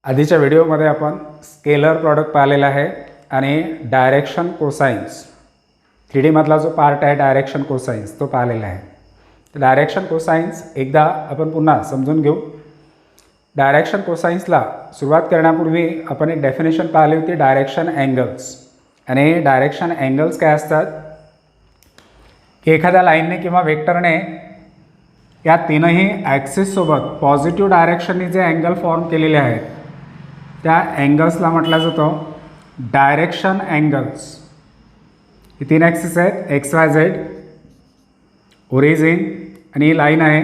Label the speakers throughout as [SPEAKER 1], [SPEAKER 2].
[SPEAKER 1] आधीच्या व्हिडिओमध्ये आपण स्केलर प्रॉडक्ट पाहिलेला आहे आणि डायरेक्शन कोसाइन्स 3D मधला जो पार्ट आहे डायरेक्शन कोसाइन्स तो पाहिलेला आहे. तर डायरेक्शन कोसाइन्स एकदा आपण पुन्हा समजून घेऊ. डायरेक्शन कोसाइन्सला सुरुवात करण्यापूर्वी आपण एक डेफिनेशन पाहिली होती डायरेक्शन अँगल्स. आणि डायरेक्शन अँगल्स काय असतात की एखाद्या लाईनने किंवा वेक्टरने या तीनही ॲक्सिससोबत पॉझिटिव्ह डायरेक्शनने जे अँगल फॉर्म केलेले आहेत त्या अँगल्सला म्हटलं जातं डायरेक्शन अँगल्स. हे तीन ॲक्सिस आहेत एक्स वाय झेड, ओरिजिन आणि ही लाईन आहे.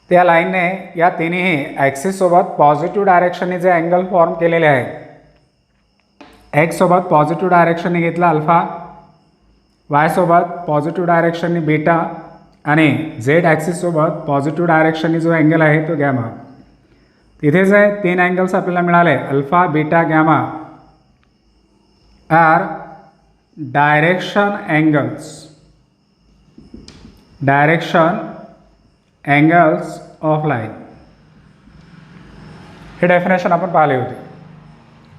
[SPEAKER 1] त्या लाईनने या तिन्ही ॲक्सिससोबत पॉझिटिव्ह डायरेक्शनने जे अँगल फॉर्म केलेले आहेत एक्स सोबत पॉझिटिव्ह डायरेक्शनने घेतला अल्फा, वाय सोबत पॉझिटिव्ह डायरेक्शनने बीटा आणि झेड ॲक्सिससोबत पॉझिटिव्ह डायरेक्शनने जो अँगल आहे तो गॅमा. तिथे जे तीन अँगल्स आपल्याला मिळाले alpha beta gamma are direction angles. Direction angles of line हे डेफिनेशन आपण पाहिले होते.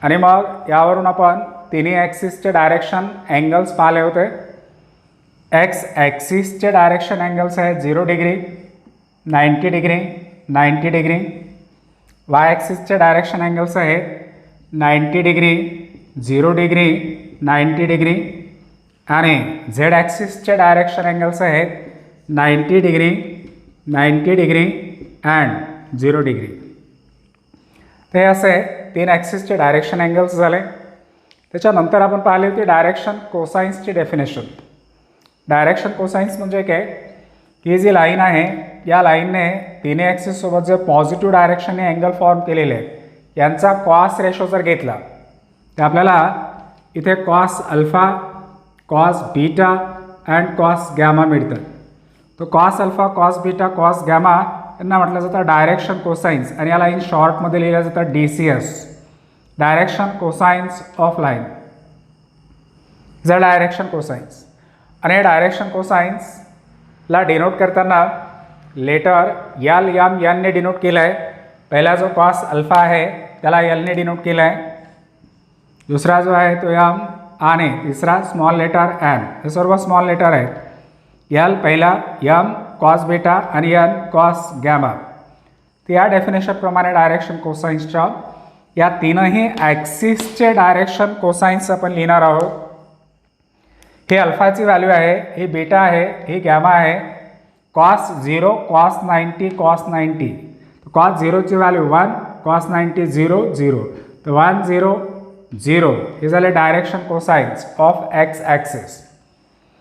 [SPEAKER 1] आणि मग यावरून आपण तिन्ही ॲक्सिसचे डायरेक्शन अँगल्स पाहिले होते. एक्स ॲक्सिसचे डायरेक्शन अँगल्स आहेत 0 डिग्री, 90 डिग्री, 90 डिग्री. वाय ॲक्सिसचे डायरेक्शन अँगल्स आहेत 90 डिग्री, 0 डिग्री, 90 डिग्री. आणि झेड ॲक्सिसचे डायरेक्शन अँगल्स आहेत 90 डिग्री, 90 डिग्री अँड 0 डिग्री. ते असे तीन ॲक्सिसचे डायरेक्शन अँगल्स झाले. त्याच्यानंतर आपण पाहिली होती डायरेक्शन कोसाइन्सची डेफिनेशन. डायरेक्शन कोसाइन्स म्हणजे काय की ही जी लाईन आहे या लाईनने तिन्ही ॲक्सिससोबत जे पॉझिटिव्ह डायरेक्शनने अँगल फॉर्म केलेले आहे यांचा कॉस रेशो जर घेतला तर आपल्याला इथे cos alpha, cos beta and cos gamma मिळतं. तो cos alpha, cos beta, cos gamma यांना म्हटलं जातं डायरेक्शन कोसाइन्स आणि याला इन शॉर्टमध्ये लिहिलं जातं DCS, direction cosines of line. जर डायरेक्शन कोसाइन्स आणि हे डायरेक्शन कोसाइन्सला डिनोट करताना लेटर यल यम याने डिनोट केलं आहे. पहिला जो कॉस अल्फा आहे त्याला यलने डिनोट केलं आहे, दुसरा जो आहे तो यम आणि तिसरा स्मॉल लेटर एन. हे सर्व स्मॉल लेटर आहेत. यल पहिला, यम कॉस बीटा आणि एन कॉस गॅमा. तर या डेफिनेशनप्रमाणे डायरेक्शन कोसाइन्सच्या या तीनही ॲक्सिसचे डायरेक्शन कोसाइन्स आपण लिहिणार आहोत. हे अल्फाची व्हॅल्यू आहे, ही बीटा आहे, ही गॅमा आहे. Cos 0, cos 90, cos 90. कॉस 0ची व्हॅल्यू 1, कॉस 90 0 0. तर 1 0 0 हे झाले direction cosines of X axis.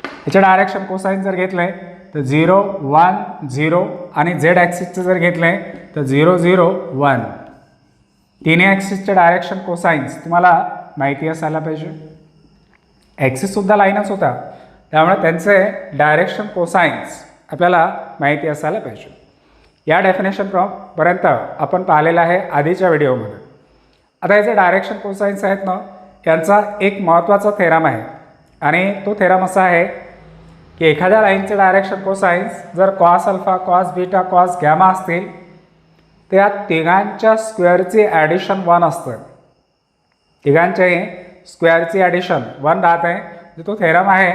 [SPEAKER 1] याचे डायरेक्शन कोसाइन्स जर घेतले तर 0 1 0 आणि झेड ॲक्सिसचे जर घेतले तर 0 0 1. तिन्ही ॲक्सिसचे डायरेक्शन कोसाइन्स तुम्हाला माहिती असायला पाहिजे. ॲक्सिससुद्धा लाईनच होता त्यामुळे त्यांचे डायरेक्शन कोसाइन्स आपल्याला माहिती असायला पाहिजे. या डेफिनेशनपर्यंत आपण पाहिलेलं आहे आधीच्या व्हिडिओमध्ये. आता हे जे डायरेक्शन कोसाइन्स आहेत ना यांचा एक महत्त्वाचा थेरम आहे आणि तो थेरम असा आहे की एखाद्या लाईनचे डायरेक्शन कोसाइन्स जर cos alpha, cos beta, cos gamma असतील तर या तिघांच्या स्क्वेअरची ॲडिशन 1 असतं. तिघांच्याही स्क्वेअरची ॲडिशन 1 राहत आहे. जो तो थेरम आहे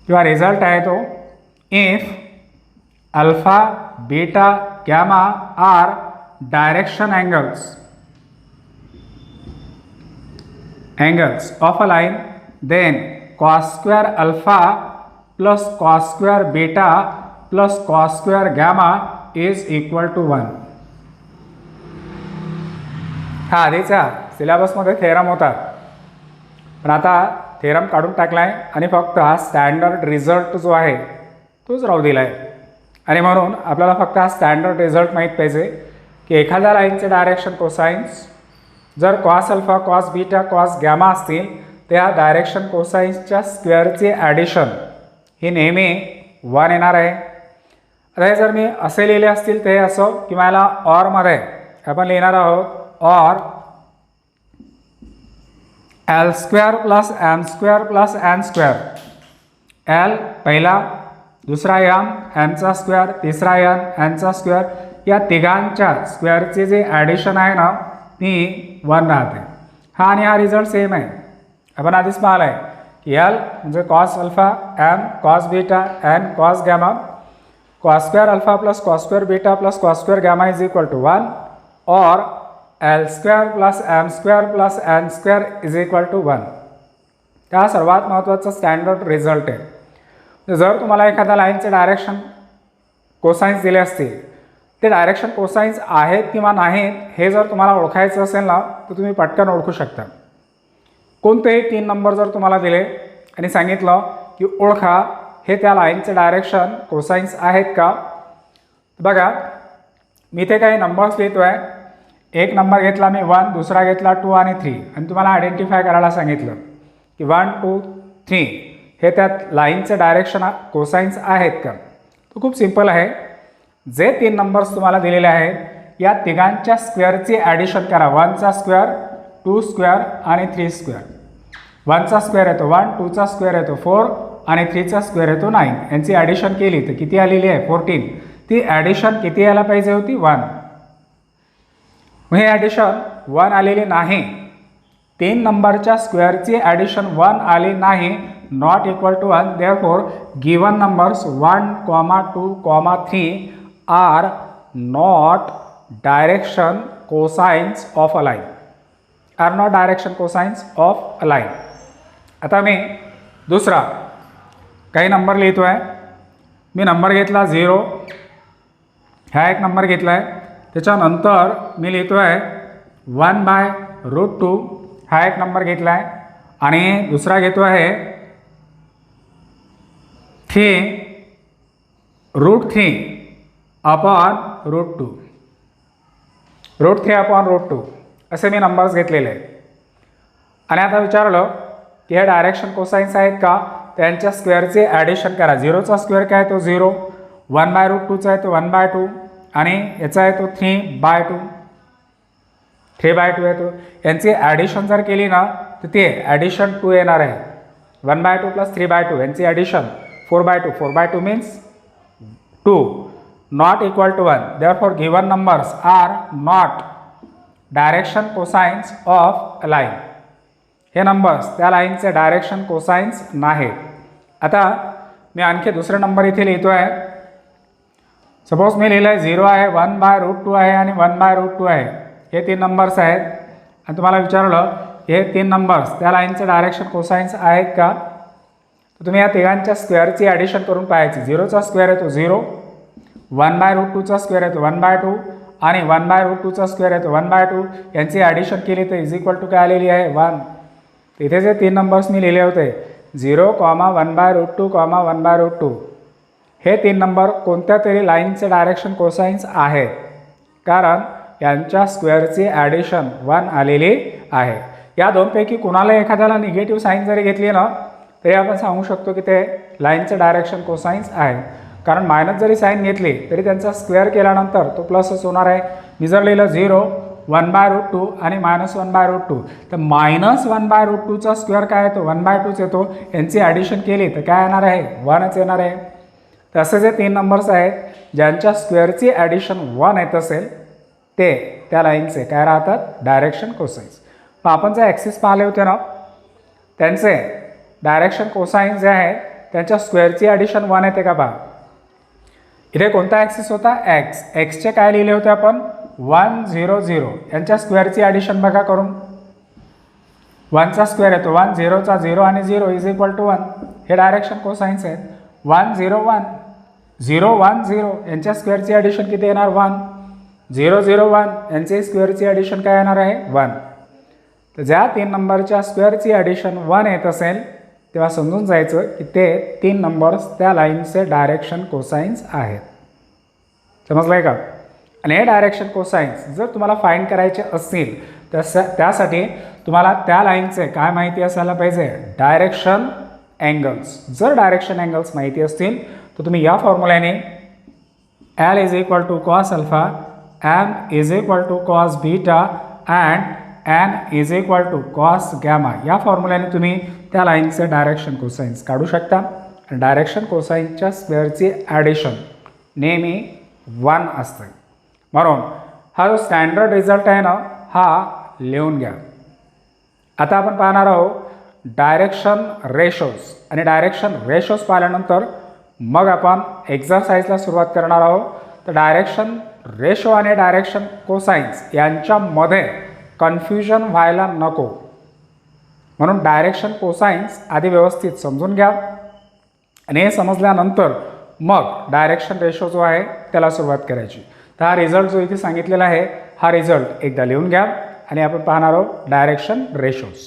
[SPEAKER 1] किंवा रिझल्ट आहे तो if alpha beta gamma are direction angles of a line then cos square alpha plus cos square beta plus cos square gamma is equal to 1. हा आधीचा सिलेबसमध्ये थेरम होता पण आता थेरम काढून टाकला आहे आणि फक्त हा स्टँडर्ड रिझल्ट जो आहे तोच राहू दिला आहे. आणि म्हणून आपल्याला फक्त हा स्टँडर्ड रिझल्ट माहीत पाहिजे की एखाद्या लाईनचे डायरेक्शन कोसाइन्स जर cos alpha, cos beta, cos gamma असतील तर या डायरेक्शन कोसाइन्सच्या स्क्वेअरची ॲडिशन ही नेहमी 1 येणार आहे. आता हे जर मी असे लिहिले असतील ते असो किंवा याला ऑरमध्ये आपण लिहिणार आहोत or L square plus M square plus N square. L पहिला, दुसरा एमचा स्क्वेअर, तिसरा एनचा स्क्वेअर, या तिघांच्या स्क्वेअरचे जे ॲडिशन आहे ना ती 1 राहते. हा आणि हा रिझल्ट सेम आहे. आपण आधीच पाहिलं आहे की एल म्हणजे cos alpha, M cos beta, N cos gamma, cos square alpha plus cos square beta plus cos square gamma is equal to 1 और L square plus M square plus N square is equal to 1. हा सर्वात महत्त्वाचा standard result आहे. जर तुम्हाला एखाद्या लाईनचे direction cosines दिले असतील, ते डायरेक्शन कोसाइन्स आहेत किंवा नाहीत हे जर तुम्हाला ओळखायचं असेल ना तर तुम्ही पटकन ओळखू शकता. कोणतेही 3 नंबर जर तुम्हाला दिले आणि सांगितलं की ओळखा हे त्या लाईनचे डायरेक्शन कोसाइन्स आहेत का. बघा मी इथे काही नंबर्स लिहितो आहे. एक नंबर घेतला मी 1, दुसरा घेतला 2 आणि 3 आणि तुम्हाला आयडेंटिफाय करायला सांगितलं की 1, 2, 3 हे त्या लाईनचे डायरेक्शन कोसाइन्स आहेत का. तो खूप सिंपल आहे. जे 3 नंबर्स तुम्हाला दिलेले आहेत या तिघांच्या स्क्वेअरची ॲडिशन करा. 1चा स्क्वेअर, 2 स्क्वेअर आणि 3 स्क्वेअर. 1चा स्क्वेअर येतो 1, 2चा स्क्वेअर येतो 4 आणि 3चा स्क्वेअर येतो 9. यांची ॲडिशन केली तर किती आलेली आहे 14. ती ॲडिशन किती यायला पाहिजे होती 1. मग हे ॲडिशन 1 आलेली नाही. 3 नंबरच्या स्क्वेअरची ॲडिशन 1 आली नाही, not equal to 1. Therefore given numbers 1, 2, 3 are not direction cosines of a line. Are not direction cosines of a line. आता मी दुसरा काही नंबर लिहितो आहे. मी नंबर घेतला 0, हा एक नंबर घेतला आहे. त्याच्यानंतर मी लिहितो आहे 1/√2, हा एक नंबर घेतला आहे. आणि दुसरा घेतो आहे 3√3 अपॉन √2, √3 अपॉन √2 असे मी नंबर्स घेतलेले आहेत. आणि आता विचारलं की हे डायरेक्शन कोसाइन्स आहेत का, त्यांच्या स्क्वेअरचे ॲडिशन करा. 0चा स्क्वेअर काय तो 0, 1/√2चा आहे तो 1/2 आणि याचा आहे तो 3/2, 3/2 येतो. यांची ॲडिशन जर केली ना तर ते ॲडिशन 2 येणार आहे. 1/2 प्लस 3/2 यांची addition 4/2, 4/2 means 2, not equal to 1. Therefore given numbers are not direction cosines of a line. हे नंबर्स त्या लाईनचे डायरेक्शन कोसाइन्स नाहीत. आता मी आणखी दुसरा नंबर इथे लिहितो आहे. सपोज मी लिहिलं आहे 0 आहे, 1/√2 आहे आणि 1/√2 आहे. हे 3 नंबर्स आहेत. आणि तुम्हाला विचारलं हे 3 नंबर्स त्या लाईनचे डायरेक्शन कोसाइन्स आहेत का, तर तुम्ही या तिघांच्या स्क्वेअरची ॲडिशन करून पाहायची. 0चा स्क्वेअर येतो 0, 1/√2चा स्क्वेअर येतो 1/2 आणि 1/√2चा स्क्वेअर येतो 1/2. यांची ॲडिशन केली तर इज इक्वल टू काय आलेली आहे 1. इथे जे 3 नंबर्स मी लिहिले होते 0, 1/√2, 1/√2 हे 3 नंबर कोणत्या तरी लाईनचे डायरेक्शन कोसाइन्स आहेत, कारण यांच्या स्क्वेअरची ॲडिशन 1 आलेली आहे. या दोनपैकी कुणाला एखाद्याला निगेटिव्ह साईन जरी घेतली ना तरी आपण सांगू शकतो की ते लाईनचे डायरेक्शन कोसाइन्स आहे. कारण मायनस जरी साईन घेतली तरी त्यांचा स्क्वेअर केल्यानंतर तो प्लसच होणार आहे. मी जर लिहिलं 0, 1/√2 आणि -1/√2 तर -1/√2चा स्क्वेअर काय येतो 1/2च येतो. यांची ॲडिशन केली तर काय येणार आहे 1च येणार आहे. तसे जे 3 नंबर्स आहेत ज्यांच्या स्क्वेअरची ॲडिशन 1 येत असेल ते त्या लाईनचे काय राहतात डायरेक्शन कोसाइन्स. मग आपण जे ॲक्सिस पाहिले होते ना त्यांचे डायरेक्शन कोसाइन्स जे आहेत त्यांच्या स्क्वेअरची ॲडिशन 1 येते का पहा. इथे कोणता ॲक्सिस होता एक्स. एक्सचे काय लिहिले होते आपण 1, 0, 0. यांच्या स्क्वेअरची ॲडिशन बघा करून. 1चा स्क्वेअर येतो 1, 0चा 0 आणि 0 इज इक्वल टू 1. हे डायरेक्शन कोसाइन्स आहेत. 1, 0, 1, 0, 1, 0 यांच्या स्क्वेअरची ॲडिशन किती येणार 1. 0, 0, 1 यांची स्क्वेअरची ॲडिशन काय येणार आहे 1. तर ज्या 3 नंबरच्या स्क्वेअरची ॲडिशन 1 येत असेल तेव्हा समजून जायचं की ते 3 नंबर्स त्या लाईनचे डायरेक्शन कोसाइन्स आहेत. समजलं आहे का. आणि हे डायरेक्शन कोसाइन्स जर तुम्हाला फाइंड करायचे असतील तर त्यासाठी तुम्हाला त्या लाईनचे काय माहिती असायला पाहिजे डायरेक्शन अँगल्स. जर डायरेक्शन अँगल्स माहिती असतील तर तुम्ही या फॉर्म्युल्याने L is equal to cos alpha, M is equal to cos beta and N is equal to cos gamma या फॉर्म्युल्याने तुम्ही त्या लाईनचे डायरेक्शन कोसाइन्स काढू शकता. डायरेक्शन कोसाईनच्या स्क्वेअरची ॲडिशन नेहमी 1 असते. म्हणून हा जो स्टँडर्ड रिझल्ट आहे ना हा लिहून घ्या. आता आपण पाहणार आहोत डायरेक्शन रेशोज आणि डायरेक्शन रेशोज पाहिल्यानंतर मग आपण एक्झरसाइजला सुरुवात करणार आहोत. तर डायरेक्शन रेशो आणि डायरेक्शन कोसाईन्स यांच्यामध्ये कन्फ्युजन व्हायला नको म्हणून डायरेक्शन कोसाईन्स आधी व्यवस्थित समजून घ्या आणि हे समजल्यानंतर मग डायरेक्शन रेशो जो आहे त्याला सुरुवात करायची. तर हा रिझल्ट जो इथे सांगितलेला आहे हा रिझल्ट एकदा लिहून घ्या आणि आपण पाहणार आहोत डायरेक्शन रेशोज.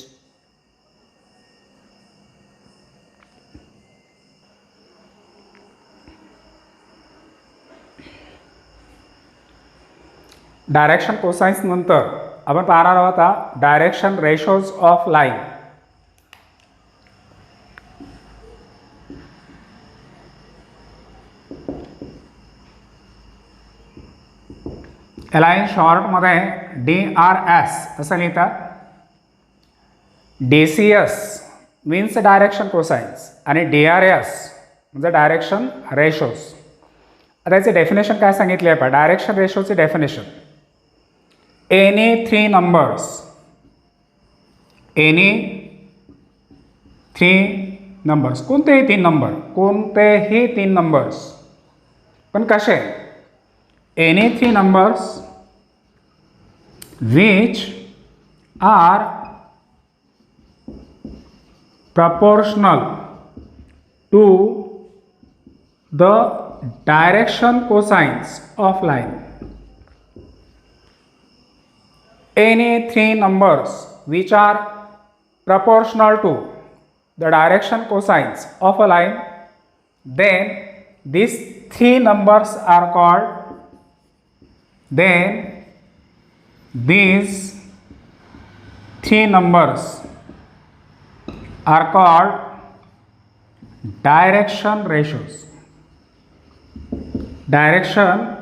[SPEAKER 1] डायरेक्शन कोसाईन्स नंतर आपण पाहणार आहोत आता डायरेक्शन रेशोज ऑफ लाईन. याला इन शॉर्टमध्ये DRS असं लिहितात. DCS मीन्स डायरेक्शन कोसाईन्स आणि DRS म्हणजे डायरेक्शन रेशोज. आता याचे डेफिनेशन काय सांगितले आहे? डायरेक्शन रेशोची डेफिनेशन एनी थ्री नंबर्स कोणतेही तीन नंबर्स पण कसे? Any three numbers which are proportional to the direction cosines of line. Any three numbers which are proportional to the direction cosines of a line, then these three numbers are called these three numbers are called direction ratios. Direction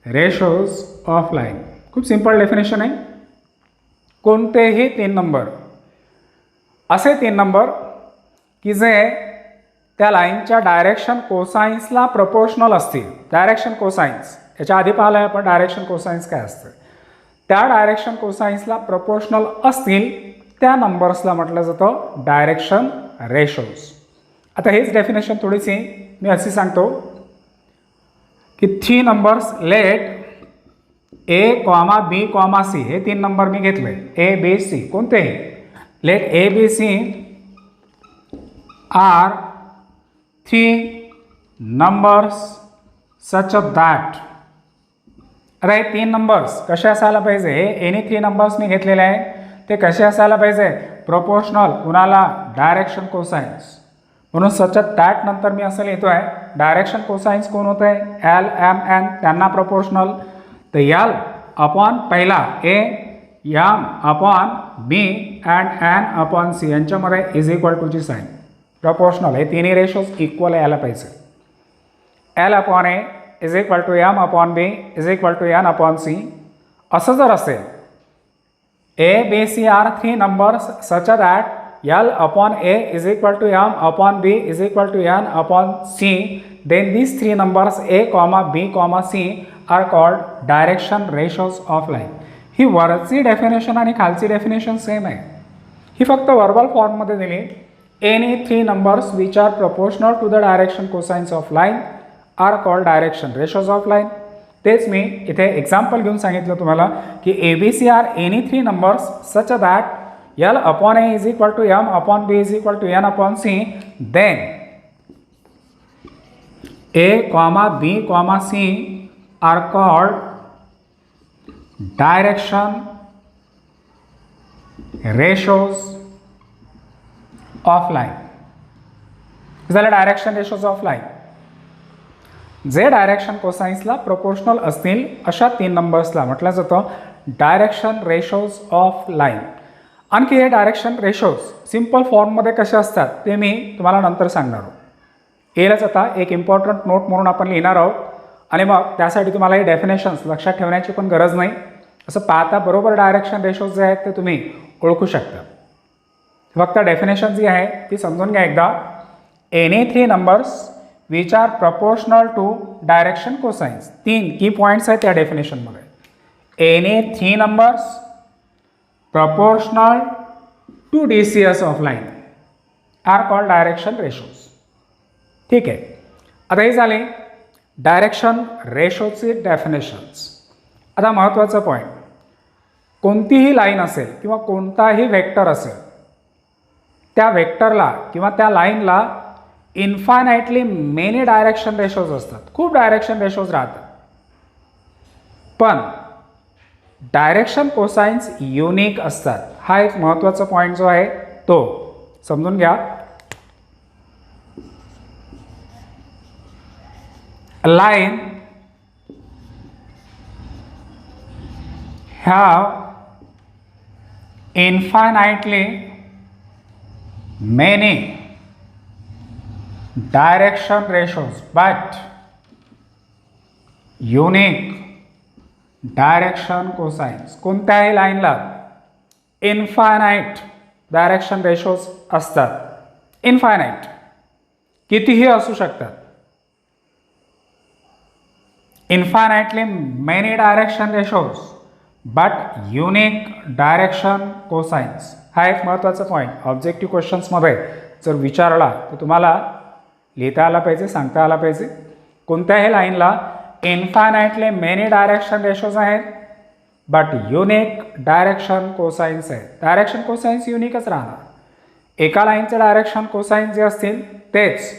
[SPEAKER 1] ratios of line. खूप simple definition आहे. कोणतेही तीन number असे तीन number की जे त्या लाईनच्या डायरेक्शन कोसाईन्सला प्रपोर्शनल असतील. डायरेक्शन कोसाईन्स याच्या आधी पाहिलं आहे आपण डायरेक्शन कोसाईन्स काय असतं. त्या डायरेक्शन कोसाईन्सला प्रपोर्शनल असतील त्या नंबर्सला म्हटलं जातं डायरेक्शन रेशोज. आता हेच डेफिनेशन थोडीशी मी अशी सांगतो की three numbers let A, B, C हे तीन नंबर मी घेतले. A, B, C कोणतेही let A, B, C are three numbers such that. आता हे तीन नंबर्स कसे असायला पाहिजे? हे एनी थ्री नंबर्स मी घेतलेले आहे ते कसे असायला पाहिजे? प्रोपोर्शनल. कुणाला? डायरेक्शन कोसाईन्स. म्हणून सच दॅट नंतर मी असं लिहितो आहे डायरेक्शन कोसाईन्स कोण होते? L, M, N त्यांना प्रोपोर्शनल. तर L अपॉन पहिला A, M upon B and N upon C यांच्यामध्ये इज इक्वल टूची साईन प्रपोर्शनल. हे तिन्ही रेशोज इक्वल यायला पाहिजे. L upon A is equal to M upon B is equal to N upon C. असं जर असेल A, B, C are three numbers such that L upon A is equal to M upon B is equal to N upon C, then these three numbers A, B, C are called direction ratios of line. ही वरची definition आणि खालची definition same आहे. ही फक्त verbal फॉर्ममध्ये दिली. Any three numbers which are proportional to the direction cosines of line are called direction ratios of line. तेच मी इथे एक्झाम्पल घेऊन सांगितलं तुम्हाला की ABC are any three numbers such that L upon A is equal to M upon B is equal to N upon C, then A, B, C are called direction ratios of line. झालं direction ratios of line. जे direction कोसाइन्सला proportional असतील अशा तीन नंबर्सला म्हटलं जातं direction ratios of line. आणखी हे direction ratios simple फॉर्ममध्ये कसे असतात ते मी तुम्हाला नंतर सांगणार आहोत. येईलच आता एक इम्पॉर्टंट नोट म्हणून आपण लिहिणार आहोत आणि मग त्यासाठी तुम्हाला हे डेफिनेशन्स लक्षात ठेवण्याची पण गरज नाही. असं पाहता बरोबर डायरेक्शन रेशोज जे आहेत ते तुम्ही ओळखू शकता. फक्त डेफिनेशन जी आहे ती समजून घ्या एकदा. Any three numbers which are proportional to direction cosines. 3 की पॉईंट्स आहेत त्या डेफिनेशनमध्ये. Any three numbers proportional to DCS of line are called direction ratios. ठीक आहे. आता हे झाले डायरेक्शन रेशोचे डेफिनेशन्स. आता महत्त्वाचा पॉईंट, कोणतीही लाईन असेल किंवा कोणताही वेक्टर असेल, त्या वेक्टरला किंवा त्या लाईनला इन्फायनाइटली मेनी डायरेक्शन रेशोज असतात. खूप डायरेक्शन रेशोज राहतात. पण डायरेक्शन कोसाइन्स युनिक असतात. हा एक महत्त्वाचा पॉईंट जो आहे तो समजून घ्या. Line have infinitely many direction ratios but unique direction cosines. कोणत्याही लाईनला इन्फायनाइट डायरेक्शन रेशोज असतात. इन्फायनाइट कितीही असू शकतात. Infinitely many direction ratios but unique direction cosines. हा एक महत्त्वाचा पॉईंट ऑब्जेक्टिव्ह क्वेश्चन्समध्ये जर विचारला तर तुम्हाला लिहिता आला पाहिजे, सांगता आला पाहिजे. कोणत्याही लाईनला इन्फायनाइटली मेनी डायरेक्शन रेशोज आहेत बट युनिक डायरेक्शन कोसाइन्स आहेत. डायरेक्शन कोसाइन्स युनिकच राहणार. एका लाईनचे डायरेक्शन कोसाइन्स जे असतील तेच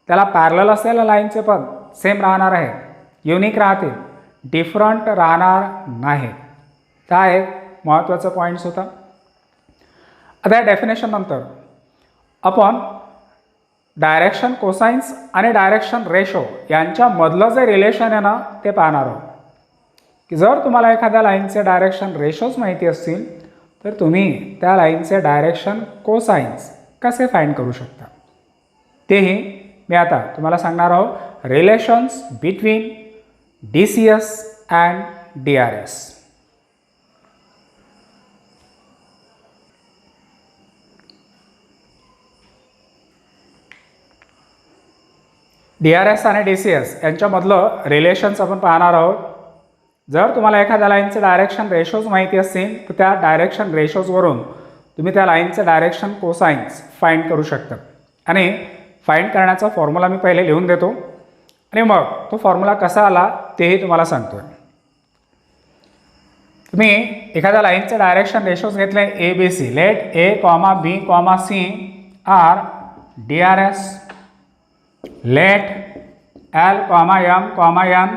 [SPEAKER 1] त्याला पॅरलल असलेल्या लाईनचे पण सेम राहणार आहे, युनिक राहतील, डिफरंट राहणार नाहीत. हा एक महत्त्वाचा पॉईंट्स होता. आता या डेफिनेशन नंतर आपण डायरेक्शन कोसाइन्स आणि डायरेक्शन रेशो यांच्यामधलं जे रिलेशन आहे ना ते पाहणार आहोत. की जर तुम्हाला एखाद्या लाईनचे डायरेक्शन रेशोज माहिती असतील तर तुम्ही त्या लाईनचे डायरेक्शन कोसाइन्स कसे फाइंड करू शकता तेही मी आता तुम्हाला सांगणार आहोत. Relations between DCS and DRS. DRS आणि DCS यांच्यामधलं रिलेशन्स आपण पाहणार आहोत. जर तुम्हाला एखाद्या लाईनचे डायरेक्शन रेशोज माहिती असतील तर त्या डायरेक्शन रेशोजवरून तुम्ही त्या लाईनचे डायरेक्शन कोसाइन्स फाइंड करू शकता. आणि फाइंड करण्याचा फॉर्म्युला मी पहिले लिहून देतो आणि मग तो फॉर्म्युला कसा आला तेही तुम्हाला सांगतोय. तुम्ही एखाद्या लाईनचे डायरेक्शन रेशोज घेतले ABC. Let A, B, C are DRS. Let L, M, N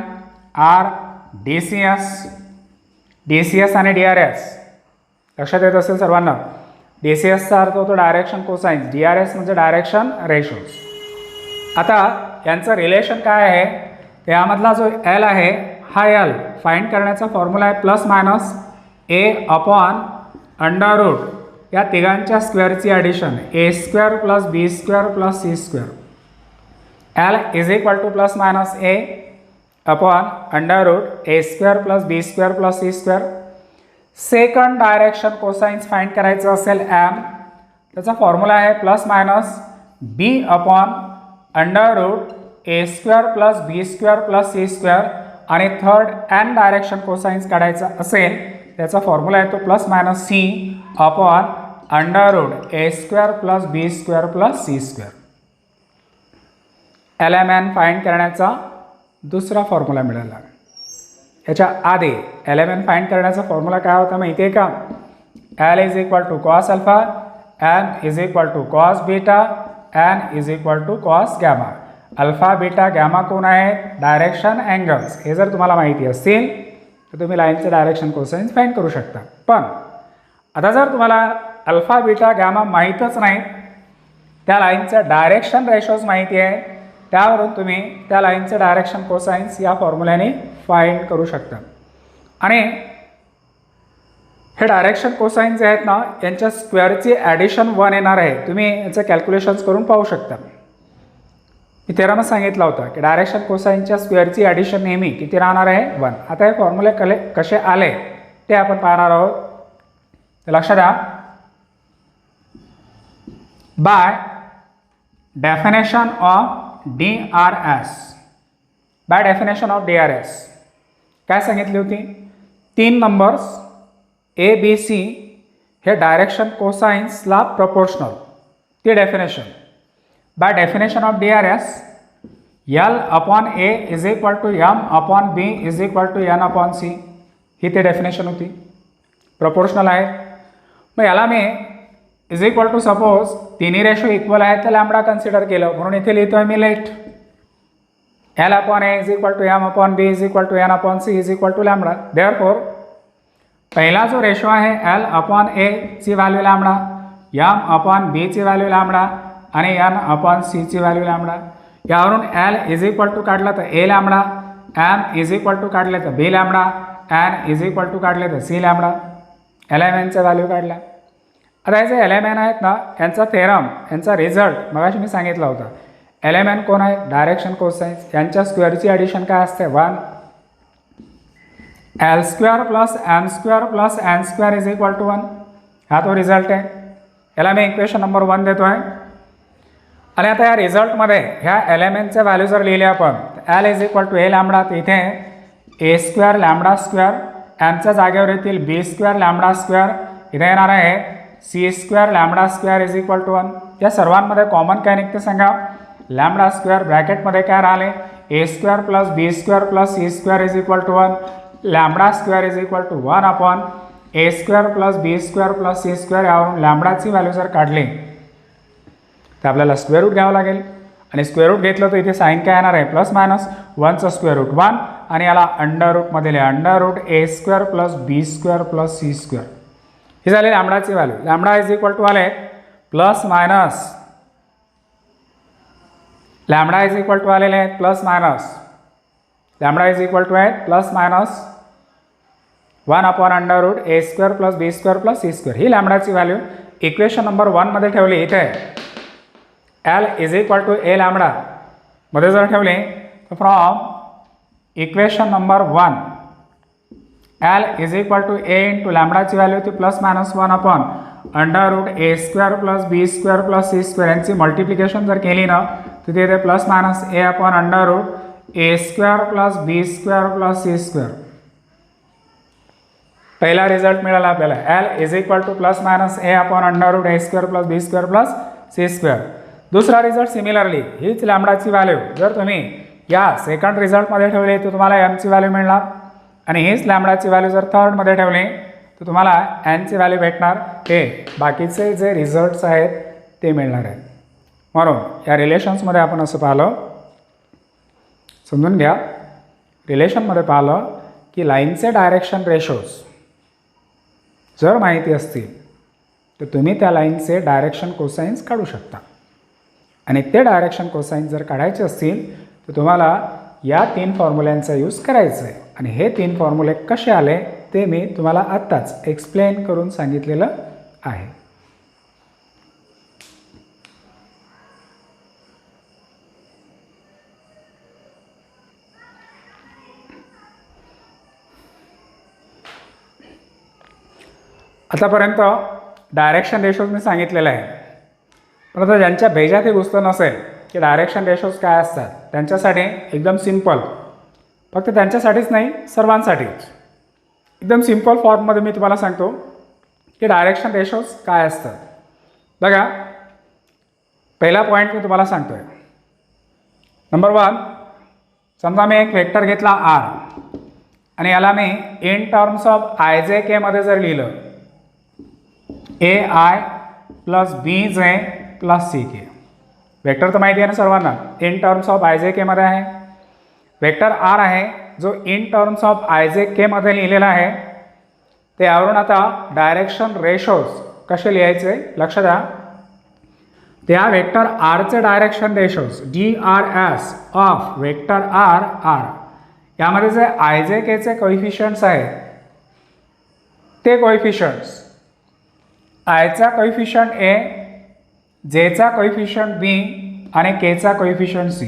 [SPEAKER 1] are DCS. DCS आणि DRS लक्षात येत असेल सर्वांना. DCSचा अर्थ होतो डायरेक्शन कोसाइन्स, DRS म्हणजे डायरेक्शन रेशोज. आता यांचं रिलेशन काय आहे, यामधला जो L आहे हा L फाइंड करण्याचा फॉर्म्युला आहे plus minus A upon under root या तिघांच्या स्क्वेअरची addition A² plus B² plus C². L is equal to plus minus A upon under root A² plus B² plus C². Second direction cosines find करायचं असेल M, त्याचा formula आहे plus minus B upon under root A² plus B² plus C². आणि third N direction cosines काढायचा असेल त्याचा formula आहे तो plus minus C upon under root A² plus B² plus C². LMN find करण्याचा दुसरा फॉर्म्युला मिळाला. याच्या आधी LMN फाइंड करण्याचा फॉर्म्युला काय होता माहिती आहे का? L is equal to cos alpha, M is equal to cos beta, N is equal to cos gamma. Alpha beta gamma कोण आहेत? Direction angles. हे जर तुम्हाला माहिती असतील तर तुम्ही लाईनचे डायरेक्शन कोसाइन्स फाइंड करू शकता. पण आता जर तुम्हाला अल्फा बीटा गॅमा माहीतच नाही, त्या लाईनचं डायरेक्शन रेशोज माहिती आहे, त्यावरून तुम्ही त्या लाईनचे डायरेक्शन कोसाइन्स या फॉर्म्युल्याने फाइंड करू शकता. आणि हे डायरेक्शन कोसाइन्स जे आहेत ना यांच्या स्क्वेअरची ॲडिशन 1 येणार आहे. तुम्ही याचं कॅल्क्युलेशन्स करून पाहू शकता. मी तेरामच सांगितलं होतं की डायरेक्शन कोसाइनच्या स्क्वेअरची ॲडिशन नेहमी किती राहणार आहे? 1. आता हे फॉर्म्युले कसे आले ते आपण पाहणार आहोत. तर लक्षात द्या. By definition of DRS. By definition of DRS काय सांगितली होती? 3 नंबर्स ABC हे डायरेक्शन कोसाइन्सला प्रपोर्शनल, ती definition. By definition of DRS L/A is equal to M/B is equal to N/C ही ती डेफिनेशन होती. प्रपोर्शनल आहे. मग याला मी इज इक्वल टू सपोज तिन्ही रेशो इक्वल आहेत तर लॅम्बडा कन्सिडर केलं, म्हणून इथे लिहितोय मी let L/A is equal to M/B is equal to N/C is equal to lambda. Therefore पहिला जो रेशो आहे L/A ची व्हॅल्यू लॅम्बडा, M/B ची व्हॅल्यू लॅम्बडा आणि N/C ची व्हॅल्यू लॅम्बडा. यावरून L इज इक्वल टू काढला तर A lambda, M is equal to काढले तर B lambda, N is equal to काढले तर C लॅम्बडा. LMNच्या व्हॅल्यू काढल्या. आता हे जे LMN आहेत ना, यांचा थेरम, यांचा रिझल्ट मगाशी मी सांगितला होता. LMN कोण आहे? Direction cosines. यांच्या स्क्वेअरची ॲडिशन काय असते? 1. L² plus M² plus N² is equal to 1. हा तो रिझल्ट आहे. याला मी इक्वेशन नंबर 1 देतो आहे. आणि आता या रिझल्टमध्ये ह्या LMNच्या व्हॅल्यू जर लिहिले आपण, L is equal to A lambda, तर इथे A² लॅम्बडा², Mच्या जागेवर येतील B² लॅम्बडा², इथे येणार आहे C² लॅम्बडा² इज इक्वल टू 1. या सर्वांमध्ये कॉमन काय निघते सांगा? लॅम्बडा² ब्रॅकेटमध्ये काय राहिले? A² plus B² plus C² is equal to 1. Lambda is equal to 1 upon A² plus B² plus C². यावरून लॅम्बडाची व्हॅल्यू जर काढली तर आपल्याला स्क्वेअर रूट घ्यावं लागेल. आणि स्क्वेअर रूट घेतलं तर इथे साईन काय येणार आहे? प्लस मायनस 1चं स्क्वेअर रूट 1 आणि याला अंडर रूटमध्ये लिहा, under root A² plus B² plus C². ही झाली लॅम्बडाची value. Lambda is equal to आले plus minus, lambda is equal to आलेले आहेत plus minus, lambda is equal to आहेत plus minus 1 upon under root A² plus B² plus C². ही लॅम्बडाची value equation number 1 मध्ये ठेवली. इथे L is equal to A lambda मध्ये जर ठेवले तर from equation number 1 L is equal to A into लॅम्बडाची व्हॅल्यू होती plus minus 1 upon under root A² plus B² plus C² यांची मल्टिप्लिकेशन जर केली ना तर तिथे plus minus A upon under root A² plus B² plus C². पहिला result मिळाला आपल्याला L is equal to plus minus A upon under root A² plus B² plus C². दुसरा रिझल्ट सिमिलरली हीच लॅम्बडाची व्हॅल्यू जर तुम्ही या सेकंड रिझल्टमध्ये ठेवली तर तुम्हाला Mची व्हॅल्यू मिळणार आणि हीच लॅम्बडाची व्हॅल्यू जर थर्डमध्ये ठेवली तर तुम्हाला Nची व्हॅल्यू भेटणार. हे बाकीचे जे रिझल्ट्स आहेत ते मिळणार आहेत. म्हणून या रिलेशन्समध्ये आपण असं पाहिलं, समजून घ्या, रिलेशनमध्ये पाहिलं की लाईनचे डायरेक्शन रेशोज जर माहिती असतील तर तुम्ही त्या लाईनचे डायरेक्शन कोसाइन्स काढू शकता. आणि ते डायरेक्शन कोसाइन्स जर काढायचे असतील तर तुम्हाला या 3 फॉर्म्युल्यांचा यूज करायचा आहे. आणि हे 3 फॉर्म्युले कसे आले ते मी तुम्हाला आत्ताच एक्सप्लेन करून सांगितलेलं आहे. आतापर्यंत डायरेक्शन रेशोज मी सांगितलेलं आहे. पण आता ज्यांच्या भेजात हे घुसलं नसेल की डायरेक्शन रेशोज काय असतात, त्यांच्यासाठी एकदम सिम्पल, फक्त त्यांच्यासाठीच नाही सर्वांसाठीच एकदम सिम्पल फॉर्ममध्ये मी तुम्हाला सांगतो की डायरेक्शन रेशोज काय असतात. बघा, पहिला पॉईंट मी तुम्हाला सांगतो आहे. नंबर 1, समजा मी एक वेक्टर घेतला R आणि याला मी इन टर्म्स ऑफ IJK मध्ये जर लिहिलं AI plus BJ plus CK. Vector तर माहिती आहे ना सर्वांना, इन टर्म्स ऑफ IJK मध्ये आहे. वेक्टर R आहे जो इन टर्म्स ऑफ IJK मध्ये लिहिलेला आहे. त्यावरून आता डायरेक्शन रेशोज कसे लिहायचे लक्ष द्या. त्या वेक्टर आरचे direction ratios DRS of vector R यामध्ये जे IJKचे कोइफिशियंट्स आहेत ते कोइफिशियंट्स आयचा कोइफिशियंट A, जेचा कोइफिशियंट B आणि Kचा कोइफिशियंट C.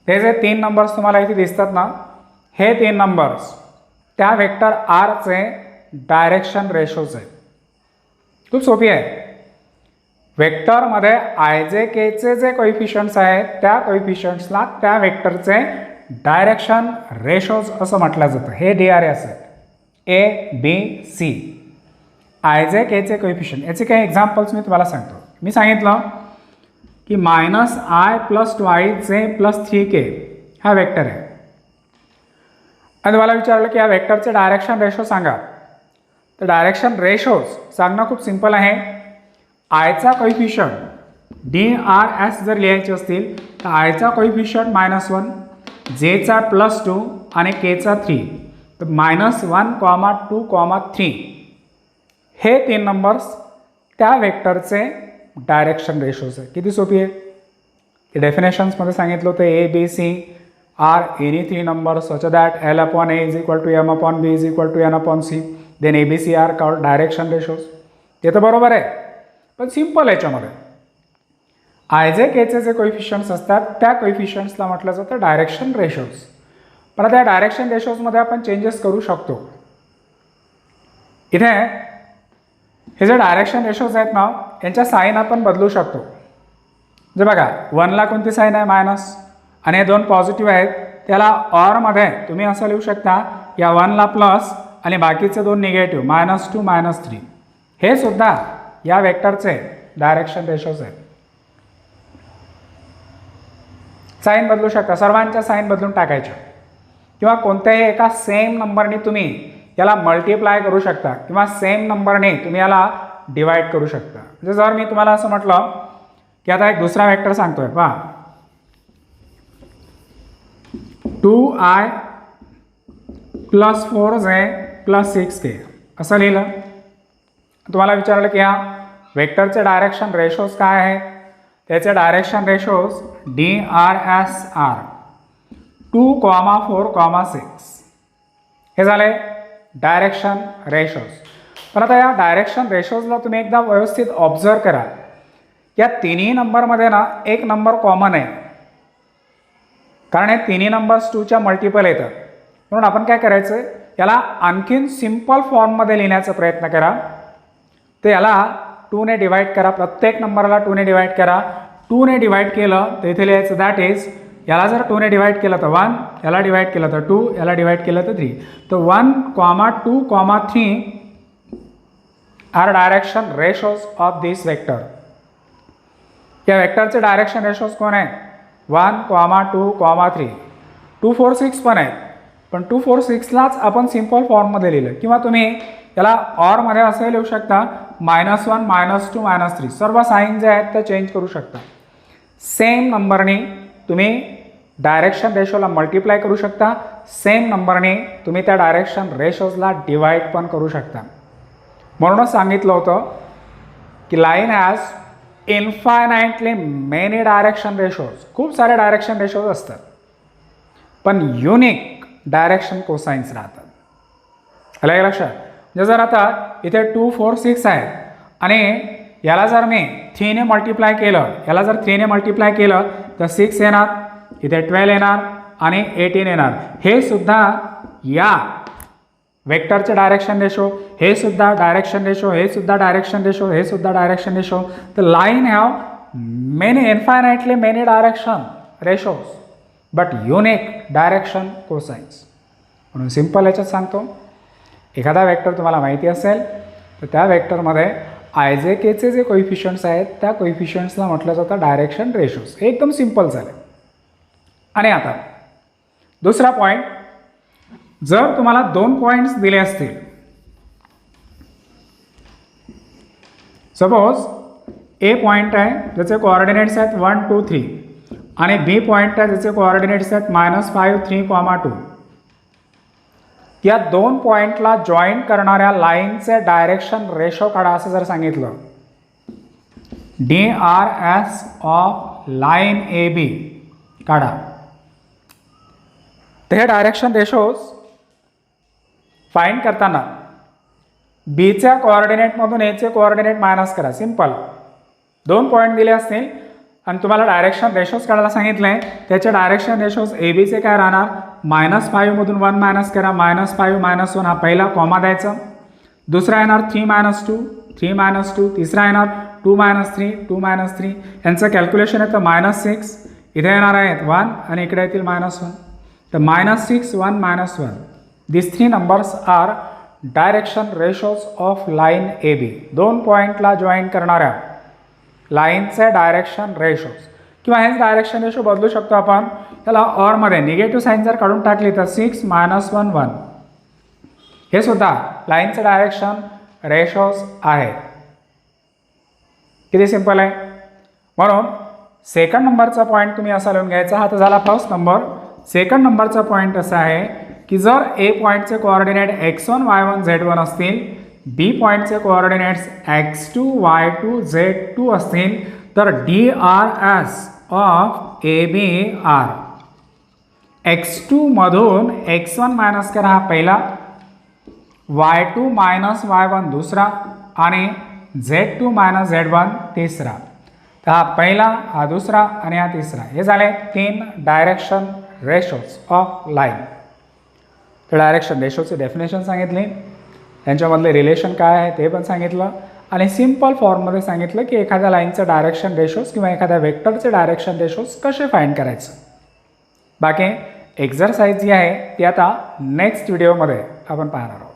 [SPEAKER 1] हे जे 3 नंबर्स तुम्हाला इथे दिसतात ना, हे 3 नंबर्स त्या वेक्टर आरचे डायरेक्शन रेशोज आहेत. खूप सोपी आहे. वेक्टरमध्ये आय जे केचे जे कोइफिशियंट्स आहेत त्या कोइफिशियंट्सला त्या वेक्टरचे डायरेक्शन रेशोज असं म्हटलं जातं. हे DRS आहेत ABC. आय जे केचे कोइफिशियंट याचे काही एक्झाम्पल्स मी तुम्हाला सांगतो. मी सांगितलं की -i + 2ij + 3k हा वेक्टर आहे आणि तुम्हाला विचारलं की या वेक्टरचे डायरेक्शन रेशो सांगा. तर डायरेक्शन रेशोज सांगणं खूप सिंपल आहे. आयचा कोइफिशियंट DRS जर लिहायचे असतील तर आयचा कोइफिशियंट -1, जेचा +2 आणि केचा 3. तर -1, 2, 3 हे 3 नंबर्स त्या वेक्टरचे डायरेक्शन रेशोज आहे. किती सोपी आहे. हे डेफिनेशन्समध्ये सांगितलं होतं ABC are any 3 numbers such that L/A = M/B = N/C. Then ABC are called direction ratios. ते तर बरोबर आहे पण सिम्पल याच्यामध्ये आय जे केचे जे कोइफिशियंट्स असतात त्या कोइफिशियंट्सला म्हटलं जातं डायरेक्शन रेशोज. पण त्या डायरेक्शन रेशोजमध्ये आपण चेंजेस करू शकतो. इथे हे जे डायरेक्शन रेशोज आहेत ना यांच्या साईन आपण बदलू शकतो. जे बघा 1ला कोणती साईन आहे मायनस आणि हे 2 पॉझिटिव्ह आहेत त्याला ऑरमध्ये तुम्ही असं लिहू शकता या 1ला प्लस आणि बाकीचे 2 निगेटिव्ह -2 -3. हे सुद्धा या वेक्टरचे डायरेक्शन रेशोज आहेत. साईन बदलू शकता. सर्वांच्या साईन बदलून टाकायच्या किंवा कोणत्याही एका सेम नंबरने तुम्ही याला मल्टिप्लाय करू शकता किंवा सेम नंबरने तुम्ही याला डिवाइड करू शकता. म्हणजे जर मी तुम्हाला असं म्हटलं की आता एक दुसरा वेक्टर सांगतोय पहा 2i + 4j + 6k असं लिहिलं. तुम्हाला विचारलं की ह्या वेक्टरचे डायरेक्शन रेशोज काय आहेत. त्याचे डायरेक्शन रेशोज DRS आर 2, 4, 6 हे झाले डायरेक्शन रेशोज. पण आता या डायरेक्शन रेशोजला तुम्ही एकदा व्यवस्थित ऑब्झर्व करा. या तिन्ही नंबरमध्ये ना एक नंबर कॉमन आहे कारण हे तिन्ही नंबर्स 2च्या मल्टिपल येतात. म्हणून आपण काय करायचं याला आणखीन सिम्पल फॉर्ममध्ये लिहिण्याचा प्रयत्न करा. तर याला 2ने डिवाइड करा. प्रत्येक नंबरला 2ने डिवाइड करा. 2ने डिवाइड केलं तर इथे लिहायचं दॅट इज याला जर 2ने डिवाइड केलं तर 1, याला डिवाइड केलं तर 2, याला डिवाइड केलं तर 3. तर 1, 2, 3 are direction ratios of this vector. या वेक्टरचे डायरेक्शन रेशोज कोण आहे 1, 2, 3. 2, 4, 6 पण आहेत पण 2, 4, 6लाच आपण सिम्पल फॉर्ममध्ये लिहिलं किंवा तुम्ही याला ऑरमध्ये असं लिहू शकता -1, -2, -3. सर्व साईन जे आहेत ते चेंज करू शकता. सेम नंबरने तुम्ही डायरेक्शन रेशोला मल्टिप्लाय करू शकता. सेम नंबरने तुम्ही त्या डायरेक्शन रेशोजला डिवाइड पण करू शकता. म्हणूनच सांगितलं होतं की line has infinitely many direction ratios. खूप सारे डायरेक्शन रेशोज असतात पण युनिक डायरेक्शन कोसाइन्स राहतात. आलं लक्षात. म्हणजे जर आता इथे 2, 4, 6 आहे आणि याला जर मी 3ने मल्टिप्लाय केलं याला जर 3ने मल्टिप्लाय केलं तर 6 येणार, इथे 12 येणार आणि 18 येणार. हे सुद्धा या वेक्टरचे डायरेक्शन रेशो, हे सुद्धा डायरेक्शन रेशो, हे सुद्धा डायरेक्शन रेशो, हे सुद्धा डायरेक्शन रेशो. तर line have many infinitely many direction ratios but unique direction cosines. म्हणून सिम्पल याच्यात सांगतो एखादा वेक्टर तुम्हाला माहिती असेल तर त्या वेक्टरमध्ये आय जे केचे जे कोइफिशियंट्स आहेत त्या कोइफिशियंट्सला म्हटलं जातं डायरेक्शन रेशोज. हे एकदम सिम्पल झाले. आणि आता दुसरा पॉईंट, जर तुम्हाला 2 पॉईंट्स दिले असतील सपोज ए पॉईंट आहे ज्याचे कोऑर्डिनेट्स आहेत 1, 2, 3 आणि बी पॉईंट आहे ज्याचे कोऑर्डिनेट्स आहेत -5, 3, 2. या 2 पॉईंटला जॉईन करणाऱ्या लाईनचे डायरेक्शन रेशो काढा असं जर सांगितलं DRS ऑफ लाईन AB काढा. तर हे डायरेक्शन रेशोज फाइंड करताना बीच्या कोऑर्डिनेटमधून एचे कोऑर्डिनेट मायनस करा. सिम्पल. 2 पॉईंट दिले असतील आणि तुम्हाला डायरेक्शन रेशोज काढायला सांगितलं आहे. त्याचे डायरेक्शन रेशोज ABचे काय राहणार -5मधून 1 मायनस करा. -5 -1 हा पहिला कॉमा द्यायचा. दुसरा येणार 3 - 2, 3 - 2. तिसरा येणार 2 -3 2 -3 यांचं कॅल्क्युलेशन येतं -6, इथे येणार आहेत 1 आणि इकडे येतील -1. तर -6 1 -1 this 3 numbers are direction ratios of line A B. 2 पॉईंटला जॉईन करणाऱ्या लाईनचे डायरेक्शन रेशोज किंवा हेच डायरेक्शन रेशो बदलू शकतो आपण. त्याला ऑरमध्ये निगेटिव्ह साईन जर काढून टाकली तर 6 -1 1 हे सुद्धा लाईनचे डायरेक्शन रेशोज आहेत. किती सिंपल आहे. म्हणून सेकंड नंबरचा पॉईंट तुम्ही असा लिहून घ्यायचा. हा तर झाला फर्स्ट नंबर. सेकंड नंबरचा पॉईंट असा आहे की जर ए पॉईंटचे कोऑर्डिनेट x1 y1 z1 असतील, बी पॉईंटचे कोऑर्डिनेट्स x2 y2 z2 असतील तर DRS of A B are x2 मधून x1 मायनस करा हा पहिला, y2 मायनस y1 दुसरा आणि z2 मायनस z1 तिसरा. तर हा पहिला, हा दुसरा आणि हा तिसरा. हे झाले 3 डायरेक्शन रेशोज ऑफ लाईन. तर डायरेक्शन रेशोचे डेफिनेशन सांगितले, त्यांच्यामधले रिलेशन काय आहे ते पण सांगितलं आणि सिंपल फॉर्ममध्ये सांगितलं की एखाद्या लाईनचं डायरेक्शन रेशोज किंवा एखाद्या वेक्टरचे डायरेक्शन रेशोज कसे फाइंड करायचं. बाकी एक्झरसाइज जी आहे ती आता नेक्स्ट व्हिडिओमध्ये आपण पाहणार आहोत.